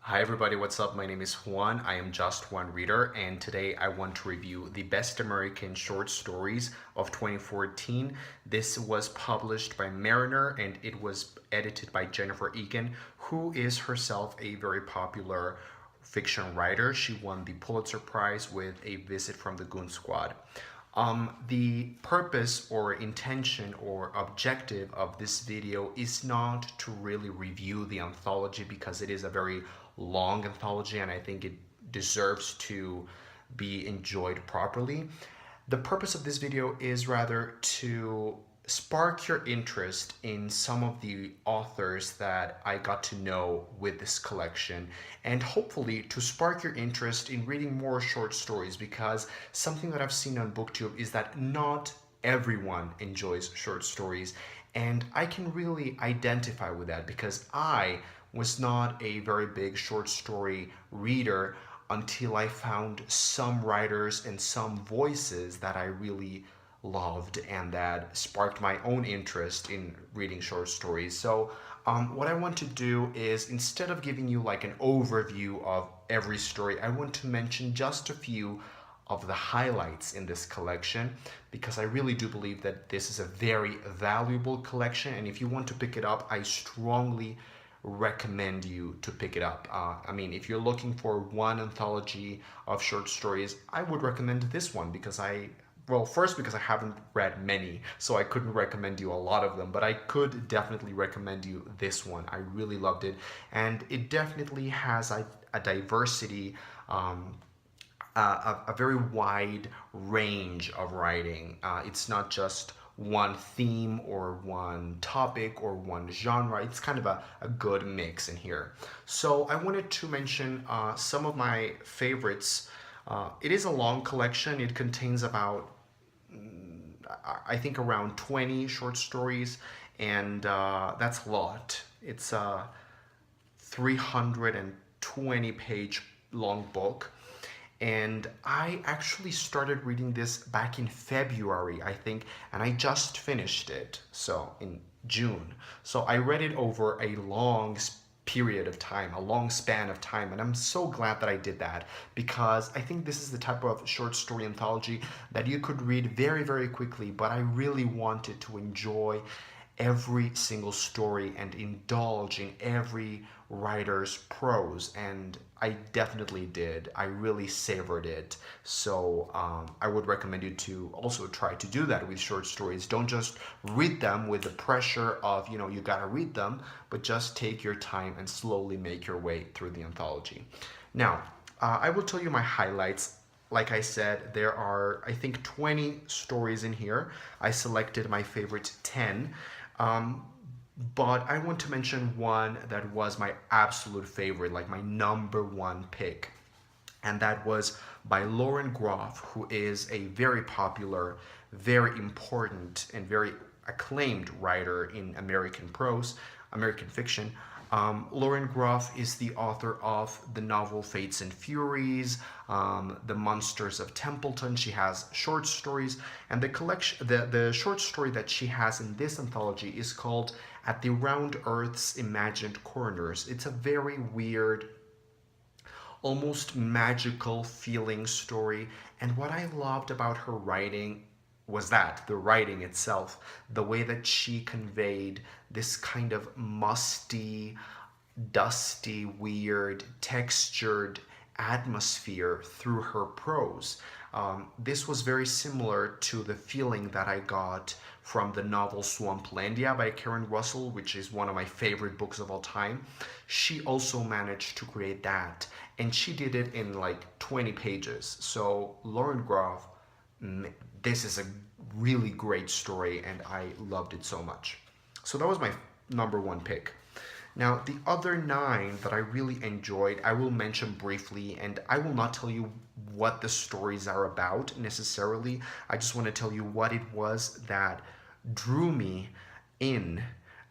Hi everybody, what's up? My name is Juan. I am Just One Reader, and today I want to review the Best American Short Stories of 2014. This was published by Mariner and it was edited by Jennifer Egan, who is herself a very popular fiction writer. She won the Pulitzer Prize with A Visit from the Goon Squad. The purpose or intention or objective of this video is not to really review the anthology because it is a very long anthology and I think it deserves to be enjoyed properly. The purpose of this video is rather to spark your interest in some of the authors that I got to know with this collection, and hopefully to spark your interest in reading more short stories, because something that I've seen on BookTube is that not everyone enjoys short stories, and I can really identify with that because I was not a very big short story reader until I found some writers and some voices that I really loved and that sparked my own interest in reading short stories. So what I want to do is, instead of giving you like an overview of every story, I want to mention just a few of the highlights in this collection, because I really do believe that this is a very valuable collection, and if you want to pick it up, I strongly recommend you to pick it up. I mean, if you're looking for one anthology of short stories, I would recommend this one because well, first because I haven't read many, so I couldn't recommend you a lot of them, but I could definitely recommend you this one. I really loved it, and it definitely has a diversity, a very wide range of writing. It's not just one theme or one topic or one genre. It's kind of a good mix in here. So I wanted to mention some of my favorites. It is a long collection. It contains about, I think, around 20 short stories, and that's a lot. It's a 320 page long book, and I actually started reading this back in February, I think, and I just finished it, so in June. So I read it over a long period of time, a long span of time, and I'm so glad that I did that, because I think this is the type of short story anthology that you could read very, very quickly, but I really wanted to enjoy every single story and indulge in every writer's prose, and I definitely did. I really savored it. So I would recommend you to also try to do that with short stories. Don't just read them with the pressure of, you gotta read them, but just take your time and slowly make your way through the anthology. Now, I will tell you my highlights. Like I said, there are, I think, 20 stories in here. I selected my favorite 10. But I want to mention one that was my absolute favorite, like my number one pick. And that was by Lauren Groff, who is a very popular, very important, and very acclaimed writer in American prose, American fiction. Lauren Groff is the author of the novel Fates and Furies, The Monsters of Templeton. She has short stories, and the collection, the short story that she has in this anthology is called At the Round Earth's Imagined Corners. It's a very weird, almost magical feeling story, and what I loved about her writing was that the writing itself, the way that she conveyed this kind of musty, dusty, weird, textured atmosphere through her prose. This was very similar to the feeling that I got from the novel Swamplandia by Karen Russell, which is one of my favorite books of all time. She also managed to create that, and she did it in like 20 pages. So Lauren Groff, this is a really great story, and I loved it so much. So that was my number one pick. Now, the other 9 that I really enjoyed, I will mention briefly, and I will not tell you what the stories are about necessarily. I just want to tell you what it was that drew me in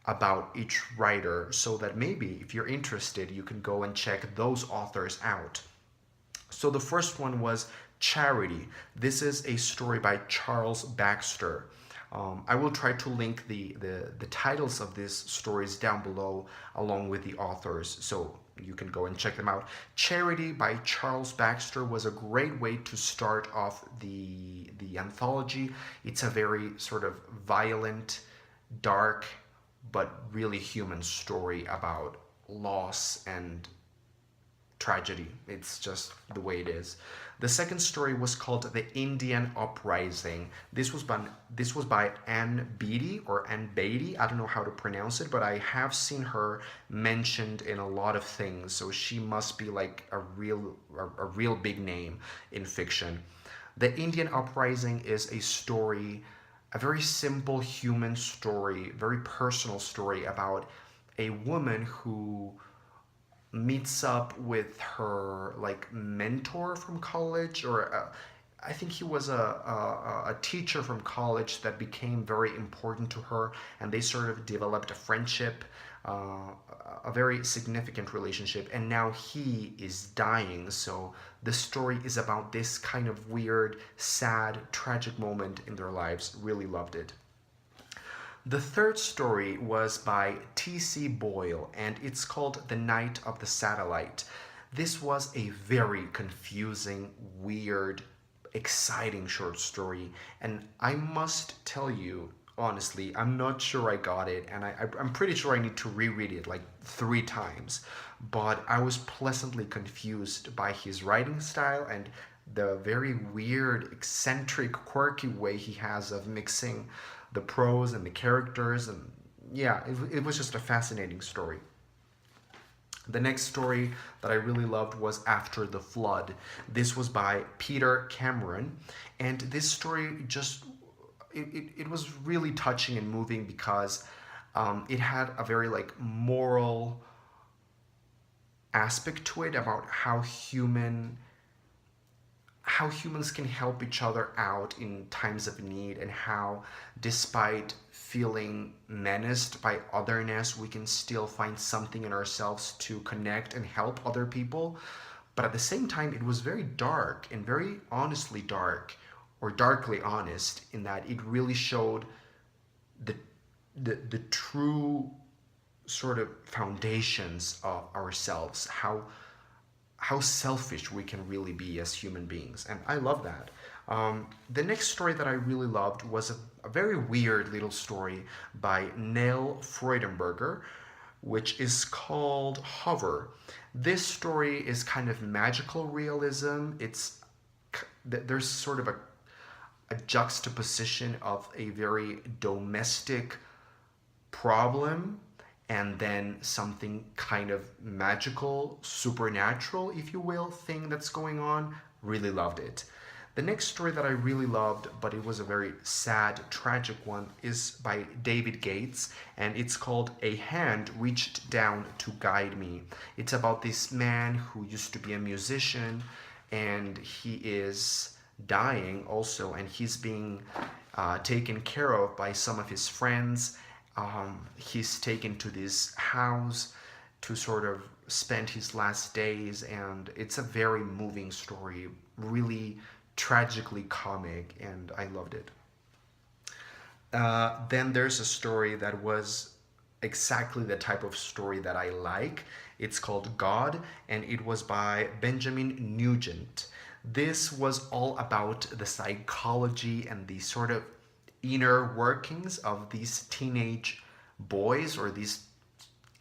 about each writer, so that maybe if you're interested, you can go and check those authors out. So the first one was Charity. This is a story by Charles Baxter. I will try to link the titles of these stories down below along with the authors. So you can go and check them out. Charity by Charles Baxter was a great way to start off the anthology. It's a very sort of violent, dark, but really human story about loss and tragedy. It's just the way it is. The second story was called The Indian Uprising. This was by Ann Beatty or Ann Beatty. I don't know how to pronounce it, but I have seen her mentioned in a lot of things. So she must be like a real big name in fiction. The Indian Uprising is a story, a very simple human story, very personal story about a woman who meets up with her like mentor from college, or I think he was a teacher from college that became very important to her, and they sort of developed a friendship, a very significant relationship, and now he is dying. So the story is about this kind of weird, sad, tragic moment in their lives. Really loved it. The third story was by T.C. Boyle, and it's called The Night of the Satellite. This was a very confusing, weird, exciting short story, and I must tell you, honestly, I'm not sure I got it, and I'm pretty sure I need to reread it like 3 times. But I was pleasantly confused by his writing style and the very weird, eccentric, quirky way he has of mixing the prose and the characters, and yeah, it was just a fascinating story. The next story that I really loved was After the Flood. This was by Peter Cameron, and this story just it was really touching and moving because it had a very like moral aspect to it about how humans can help each other out in times of need, and how, despite feeling menaced by otherness, we can still find something in ourselves to connect and help other people. But at the same time, it was very dark and very honestly dark, or darkly honest, in that it really showed the the true sort of foundations of ourselves, how selfish we can really be as human beings. And I love that. The next story that I really loved was a very weird little story by Nell Freudenberger, which is called Hover. This story is kind of magical realism. There's sort of a juxtaposition of a very domestic problem and then something kind of magical, supernatural, if you will, thing that's going on. Really loved it. The next story that I really loved, but it was a very sad, tragic one, is by David Gates, and it's called A Hand Reached Down to Guide Me. It's about this man who used to be a musician, and he is dying also, and he's being taken care of by some of his friends. He's taken to this house to sort of spend his last days, and it's a very moving story, really tragically comic, and I loved it. Then there's a story that was exactly the type of story that I like. It's called God, and it was by Benjamin Nugent. This was all about the psychology and the sort of inner workings of these teenage boys, or these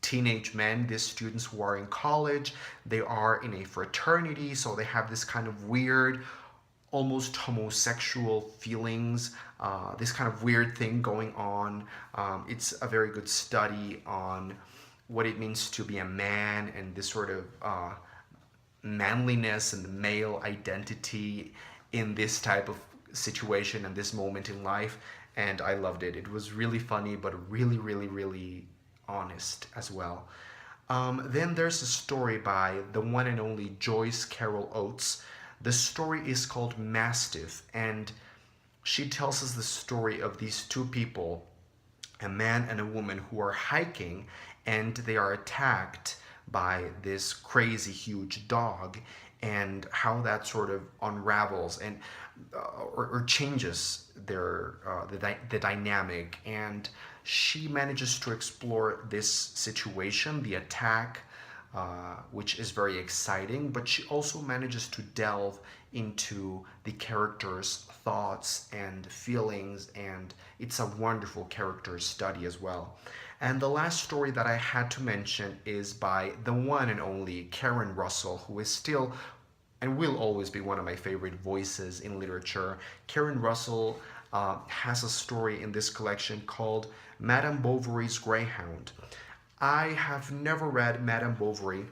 teenage men, these students who are in college. They are in a fraternity, so they have this kind of weird, almost homosexual feelings, this kind of weird thing going on. It's a very good study on what it means to be a man, and this sort of manliness and the male identity in this type of situation and this moment in life. And I loved it. It was really funny, but really, really, really honest as well. Then there's a story by the one and only Joyce Carol Oates. The story is called Mastiff, and she tells us the story of these two people, a man and a woman, who are hiking, and they are attacked by this crazy huge dog, and how that sort of unravels and or changes the dynamic. And she manages to explore this situation, the attack, which is very exciting, but she also manages to delve into the characters' thoughts and feelings, and it's a wonderful character study as well. And the last story that I had to mention is by the one and only Karen Russell, who is still and will always be one of my favorite voices in literature. Karen Russell has a story in this collection called Madame Bovary's Greyhound. I have never read Madame Bovary,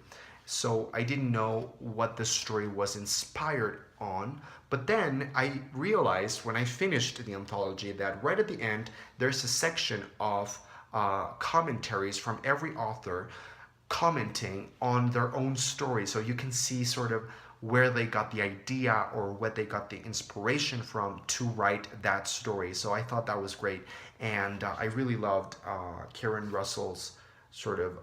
so I didn't know what the story was inspired on. But then I realized when I finished the anthology that right at the end there's a section of commentaries from every author commenting on their own story. So you can see sort of where they got the idea or what they got the inspiration from to write that story. So I thought that was great. And I really loved Karen Russell's sort of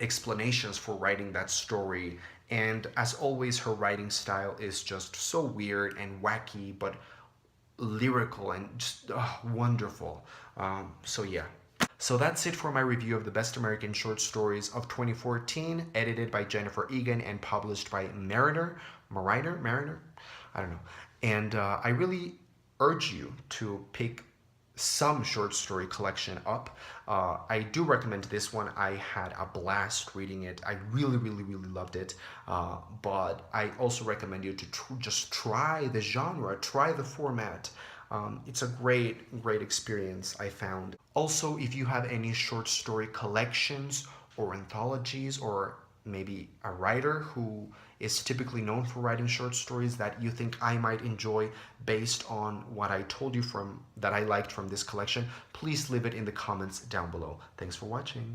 explanations for writing that story. And as always, her writing style is just so weird and wacky, but lyrical and just wonderful. So yeah. So that's it for my review of the Best American Short Stories of 2014, edited by Jennifer Egan and published by Mariner? I don't know. And I really urge you to pick some short story collection up. I do recommend this one. I had a blast reading it. I really, really, really loved it. But I also recommend you to just try the genre, try the format. It's a great, great experience, I found. Also, if you have any short story collections or anthologies, or maybe a writer who is typically known for writing short stories that you think I might enjoy based on what I told you that I liked from this collection, please leave it in the comments down below. Thanks for watching.